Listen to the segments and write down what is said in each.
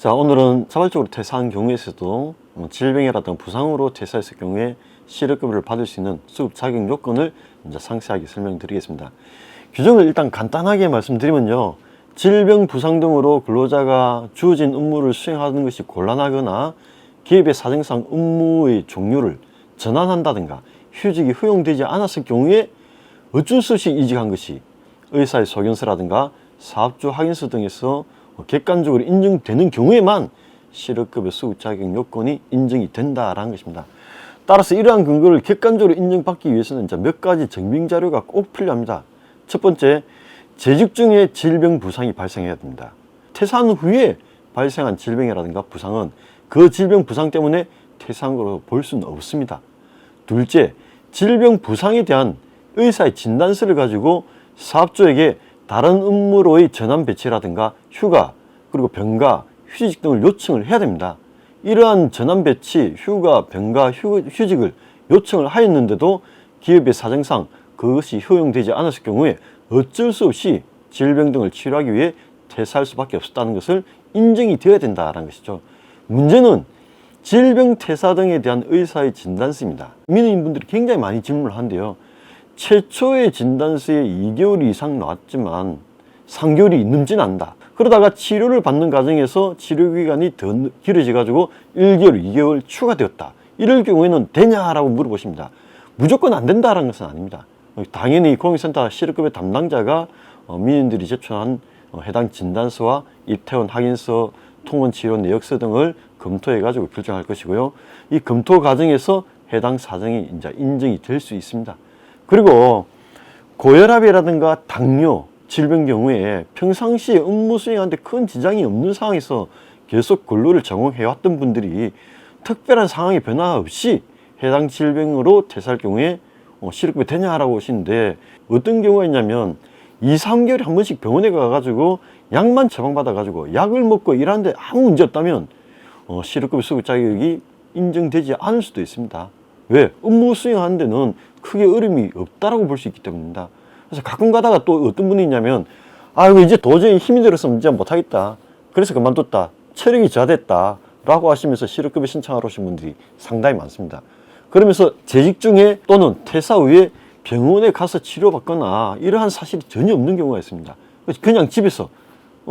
자, 오늘은 자발적으로 퇴사한 경우에서도 질병이라든가 부상으로 퇴사했을 경우에 실업급여를 받을 수 있는 수급 자격 요건을 이제 상세하게 설명드리겠습니다. 규정을 일단 간단하게 말씀드리면요, 질병, 부상 등으로 근로자가 주어진 업무를 수행하는 것이 곤란하거나 기업의 사정상 업무의 종류를 전환한다든가 휴직이 허용되지 않았을 경우에 어쩔 수 없이 이직한 것이 의사의 소견서라든가 사업주 확인서 등에서 객관적으로 인정되는 경우에만 실업급여 수급 자격 요건이 인정이 된다라는 것입니다. 따라서 이러한 근거를 객관적으로 인정받기 위해서는 이제 몇 가지 증빙 자료가 꼭 필요합니다. 첫 번째, 재직 중에 질병, 부상이 발생해야 됩니다. 퇴사한 후에 발생한 질병이라든가 부상은 그 질병, 부상 때문에 퇴사한 것으로 볼 수는 없습니다. 둘째, 질병, 부상에 대한 의사의 진단서를 가지고 사업주에게 다른 업무로의 전환 배치라든가 휴가, 그리고 병가, 휴직 등을 요청을 해야 됩니다. 이러한 전환 배치, 휴가, 병가, 휴직을 요청을 하였는데도 기업의 사정상 그것이 허용되지 않았을 경우에 어쩔 수 없이 질병 등을 치료하기 위해 퇴사할 수밖에 없었다는 것을 인정이 되어야 된다는 것이죠. 문제는 질병 퇴사 등에 대한 의사의 진단서입니다. 민원인분들이 굉장히 많이 질문을 하는데요, 최초의 진단서에 2개월 이상 나왔지만 3개월이 넘진 않는다. 그러다가 치료를 받는 과정에서 치료기간이 더 길어져 가지고 1개월, 2개월 추가되었다. 이럴 경우에는 되냐라고 물어보십니다. 무조건 안 된다는 것은 아닙니다. 당연히 공익센터 실업급여 담당자가 민원인들이 제출한 해당 진단서와 입퇴원 확인서, 통원 치료 내역서 등을 검토해 가지고 결정할 것이고요. 이 검토 과정에서 해당 사정이 이제 인정이 될 수 있습니다. 그리고 고혈압이라든가 당뇨, 질병 경우에 평상시에 업무 수행하는데 큰 지장이 없는 상황에서 계속 근로를 전공해왔던 분들이 특별한 상황의 변화 없이 해당 질병으로 퇴사할 경우에 실업급여 되냐라고 하시는데, 어떤 경우가 있냐면 2, 3개월에 한 번씩 병원에 가가지고 약만 처방받아가지고 약을 먹고 일하는데 아무 문제 없다면 실업급여 수급 자격이 인정되지 않을 수도 있습니다. 왜? 업무 수행하는 데는 크게 어려움이 없다라고 볼 수 있기 때문입니다. 그래서 가끔 가다가 또 어떤 분이 있냐면, 아이고 이제 도저히 힘이 들어서 문제 못하겠다, 그래서 그만뒀다, 체력이 저하됐다 라고 하시면서 실업급여 신청하러 오신 분들이 상당히 많습니다. 그러면서 재직 중에 또는 퇴사 후에 병원에 가서 치료받거나 이러한 사실이 전혀 없는 경우가 있습니다. 그냥 집에서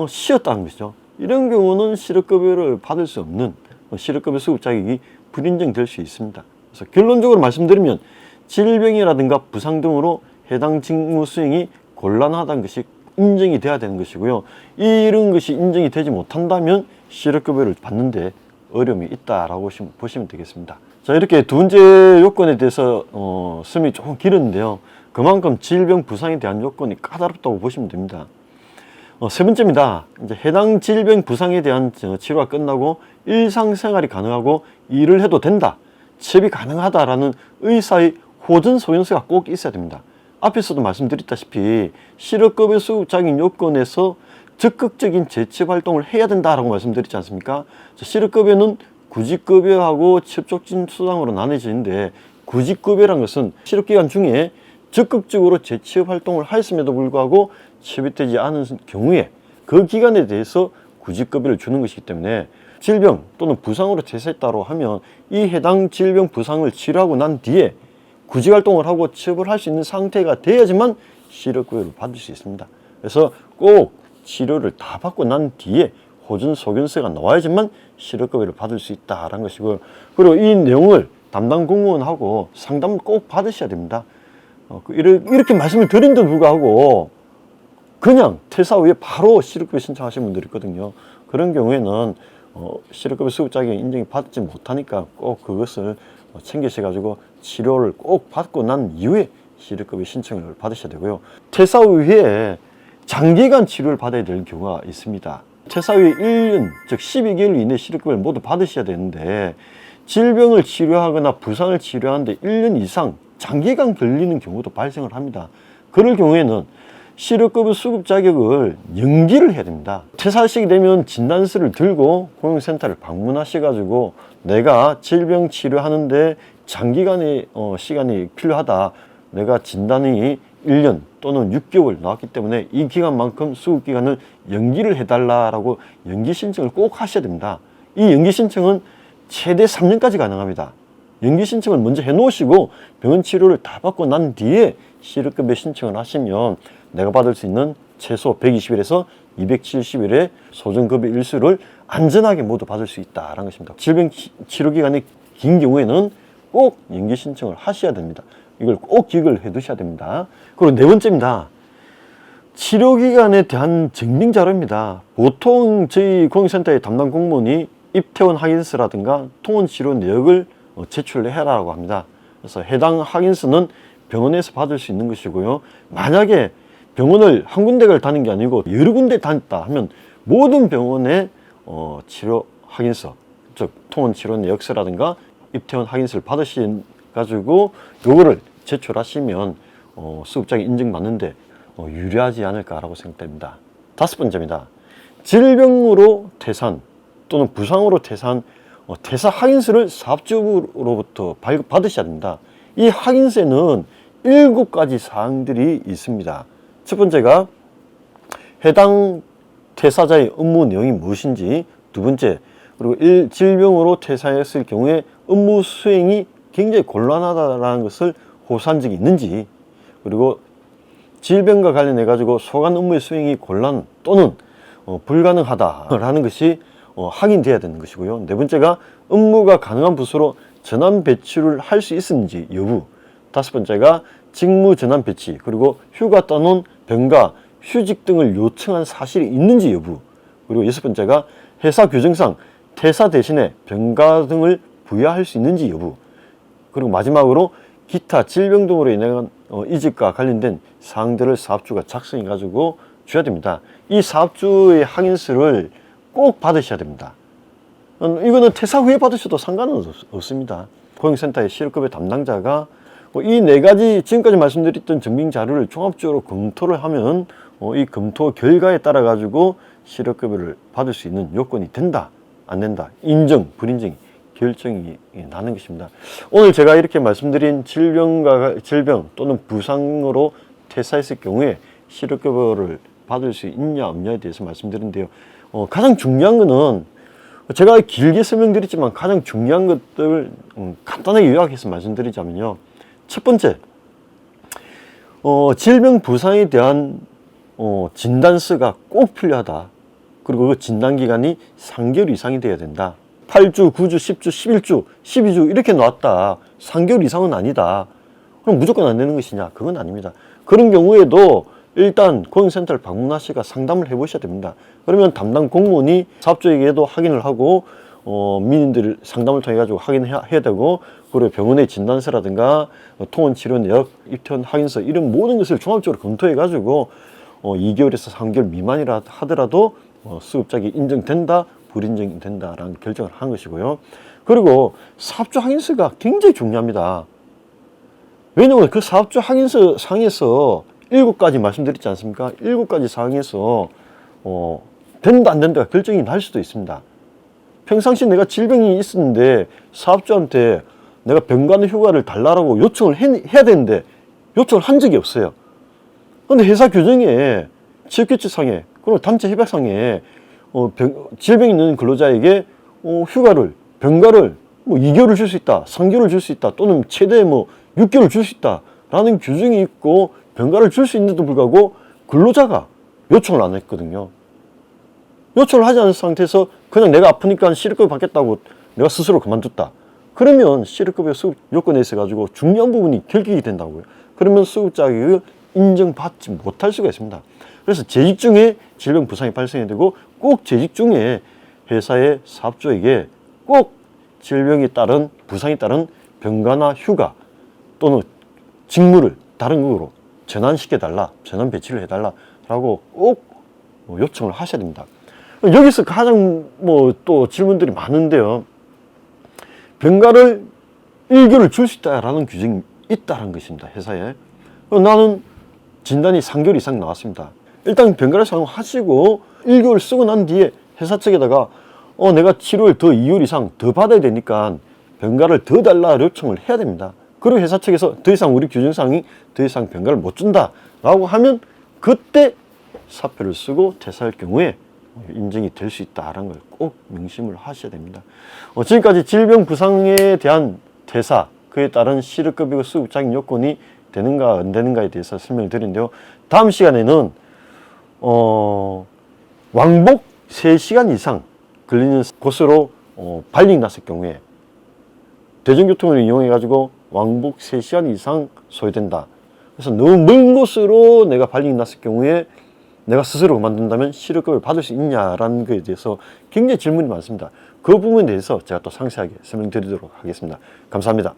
쉬었다는 것이죠. 이런 경우는 실업급여를 받을 수 없는 실업급여 수급 자격이 불인정될 수 있습니다. 그래서 결론적으로 말씀드리면 질병이라든가 부상 등으로 해당 직무 수행이 곤란하다는 것이 인정이 돼야 되는 것이고요. 이런 것이 인정이 되지 못한다면 실업급여를 받는데 어려움이 있다라고 보시면 되겠습니다. 자, 이렇게 두 번째 요건에 대해서 설명이 조금 길었는데요, 그만큼 질병, 부상에 대한 요건이 까다롭다고 보시면 됩니다. 세 번째입니다. 이제 해당 질병, 부상에 대한 치료가 끝나고 일상생활이 가능하고 일을 해도 된다, 취업이 가능하다라는 의사의 호전 소견서가 꼭 있어야 됩니다. 앞에서도 말씀드렸다시피 실업급여 수급 자격 요건에서 적극적인 재취업 활동을 해야 된다라고 말씀드렸지 않습니까? 실업급여는 구직급여하고 취업촉진 수당으로 나눠지는데, 구직급여란 것은 실업기간 중에 적극적으로 재취업 활동을 하였음에도 불구하고 취업이 되지 않은 경우에 그 기간에 대해서 구직급여를 주는 것이기 때문에 질병 또는 부상으로 퇴사했다고 하면 이 해당 질병, 부상을 치료하고 난 뒤에 구직활동을 하고 취업을 할 수 있는 상태가 돼야지만 실업급여를 받을 수 있습니다. 그래서 꼭 치료를 다 받고 난 뒤에 호전 소견서가 나와야지만 실업급여를 받을 수 있다라는 것이고요. 그리고 이 내용을 담당 공무원하고 상담을 꼭 받으셔야 됩니다. 이렇게 말씀을 드린데도 불구하고 그냥 퇴사 후에 바로 실업급여 신청하시는 분들이 있거든요. 그런 경우에는 실업급여 수급 자격이 인정이 받지 못하니까 꼭 그것을 챙기셔가지고 치료를 꼭 받고 난 이후에 실업급여 신청을 받으셔야 되고요. 퇴사 후에 장기간 치료를 받아야 될 경우가 있습니다. 퇴사 후에 1년, 즉 12개월 이내 실업급여를 모두 받으셔야 되는데, 질병을 치료하거나 부상을 치료하는데 1년 이상 장기간 걸리는 경우도 발생을 합니다. 그럴 경우에는 실업급여 수급 자격을 연기를 해야 됩니다. 퇴사하시게 되면 진단서를 들고 고용센터를 방문하셔가지고 내가 질병 치료하는데 장기간의 시간이 필요하다, 내가 진단이 1년 또는 6개월 나왔기 때문에 이 기간만큼 수급 기간을 연기를 해달라고 연기 신청을 꼭 하셔야 됩니다. 이 연기 신청은 최대 3년까지 가능합니다. 연기 신청을 먼저 해 놓으시고 병원 치료를 다 받고 난 뒤에 실업급여 신청을 하시면 내가 받을 수 있는 최소 120일에서 270일의 소정급여 일수를 안전하게 모두 받을 수 있다는 것입니다. 질병 치료 기간이 긴 경우에는 꼭 연기 신청을 하셔야 됩니다. 이걸 꼭 기억을 해 두셔야 됩니다. 그리고 네 번째입니다. 치료기간에 대한 증빙 자료입니다. 보통 저희 공익센터의 담당 공무원이 입퇴원 확인서라든가 통원 치료 내역을 제출해라고 합니다. 그래서 해당 확인서는 병원에서 받을 수 있는 것이고요. 만약에 병원을 한 군데를 다닌 게 아니고 여러 군데 다녔다 하면 모든 병원의 치료 확인서, 즉 통원 치료 내역서라든가 입퇴원 확인서를 받으셔가지고 요거를 제출하시면 수급자가 인정받는데 유리하지 않을까라고 생각됩니다. 다섯 번째입니다. 질병으로 퇴산 또는 부상으로 퇴산, 퇴사 확인서를 사업주로부터 발급받으셔야 됩니다. 이 확인서에는 7가지 사항들이 있습니다. 첫 번째가 해당 퇴사자의 업무 내용이 무엇인지, 두 번째, 그리고 질병으로 퇴사했을 경우에 업무 수행이 굉장히 곤란하다는 것을 호소한 적이 있는지, 그리고 질병과 관련해 가지고 소관 업무의 수행이 곤란 또는 불가능하다라는 것이 확인돼야 되는 것이고요. 네 번째가 업무가 가능한 부서로 전환 배치를 할 수 있었는지 여부. 다섯 번째가 직무 전환 배치, 그리고 휴가 또는 병가, 휴직 등을 요청한 사실이 있는지 여부. 그리고 여섯 번째가 회사 규정상 퇴사 대신에 병가 등을 부여할 수 있는지 여부. 그리고 마지막으로 기타 질병 등으로 인한 이직과 관련된 사항들을 사업주가 작성해 가지고 줘야 됩니다. 이 사업주의 확인서를 꼭 받으셔야 됩니다. 이거는 퇴사 후에 받으셔도 상관은 없습니다. 고용센터의 실업급여 담당자가 이 네 가지 지금까지 말씀드렸던 증빙 자료를 종합적으로 검토를 하면 이 검토 결과에 따라 가지고 실업급여를 받을 수 있는 요건이 된다, 안 된다, 인정, 불인정이 결정이 나는 것입니다. 오늘 제가 이렇게 말씀드린 질병 또는 부상으로 퇴사했을 경우에 실업급여를 받을 수 있냐 없냐에 대해서 말씀드렸는데요. 가장 중요한 거는 제가 길게 설명드렸지만 가장 중요한 것들을 간단하게 요약해서 말씀드리자면요. 첫 번째, 질병 부상에 대한 진단서가 꼭 필요하다. 그리고 그 진단기간이 3개월 이상이 돼야 된다. 8주, 9주, 10주, 11주, 12주 이렇게 나왔다. 3개월 이상은 아니다. 그럼 무조건 안 되는 것이냐? 그건 아닙니다. 그런 경우에도 일단 고용센터를 방문하시고 상담을 해보셔야 됩니다. 그러면 담당 공무원이 사업주에게도 확인을 하고 민원들을 상담을 통해 가지고 확인해야 되고, 그리고 병원의 진단서라든가 통원 치료 내역, 입퇴원 확인서 이런 모든 것을 종합적으로 검토해 가지고 2개월에서 3개월 미만이라 하더라도 수급자에게 인정된다, 불인정이 된다라는 결정을 한 것이고요. 그리고 사업주 확인서가 굉장히 중요합니다. 왜냐하면 그 사업주 확인서 상에서 7가지 말씀드렸지 않습니까? 7가지 사항에서 된다 안 된다 결정이 날 수도 있습니다. 평상시 내가 질병이 있었는데 사업주한테 내가 병간 휴가를 달라고 요청을 해야 되는데 요청을 한 적이 없어요. 그런데 회사 규정에 취업규칙상에 그리고 단체 협약상에 질병이 있는 근로자에게 휴가를, 병가를 2개월을 줄 수 있다, 3개월을 줄 수 있다, 또는 최대 6개월을 줄 수 있다 라는 규정이 있고 병가를 줄 수 있는데도 불구하고 근로자가 요청을 안 했거든요. 요청을 하지 않은 상태에서 그냥 내가 아프니까 실업급여 받겠다고 내가 스스로 그만뒀다. 그러면 실업급여 수급 요건에 있어 가지고 중요한 부분이 결격이 된다고요. 그러면 수급자격을 인정받지 못할 수가 있습니다. 그래서 재직 중에 질병 부상이 발생이 되고 꼭 재직 중에 회사의 사업주에게 꼭 질병에 따른 부상에 따른 병가나 휴가 또는 직무를 다른 곳으로 전환시켜달라, 전환 배치를 해달라라고 꼭 요청을 하셔야 됩니다. 여기서 가장 또 질문들이 많은데요. 병가를 1개월을 줄 수 있다라는 규정이 있다는 것입니다. 회사에. 나는 진단이 3개월 이상 나왔습니다. 일단 병가를 사용하시고 1개월 쓰고 난 뒤에 회사 측에다가 내가 치료를 더 2개월 이상 더 받아야 되니까 병가를 더 달라 요청을 해야 됩니다. 그리고 회사 측에서 더 이상 우리 규정사항이 더 이상 병가를 못 준다라고 하면 그때 사표를 쓰고 퇴사할 경우에 인정이 될 수 있다라는 걸 꼭 명심을 하셔야 됩니다. 지금까지 질병 부상에 대한 퇴사, 그에 따른 실업급여가 수급 자격 요건이 되는가 안 되는가에 대해서 설명을 드렸는데요. 다음 시간에는 왕복 3시간 이상 걸리는 곳으로 발령이 났을 경우에 대중교통을 이용해 가지고 왕복 3시간 이상 소요된다. 그래서 너무 먼 곳으로 내가 발령이 났을 경우에 내가 스스로 그만둔다면 실업급여를 받을 수 있냐라는 것에 대해서 굉장히 질문이 많습니다. 그 부분에 대해서 제가 또 상세하게 설명드리도록 하겠습니다. 감사합니다.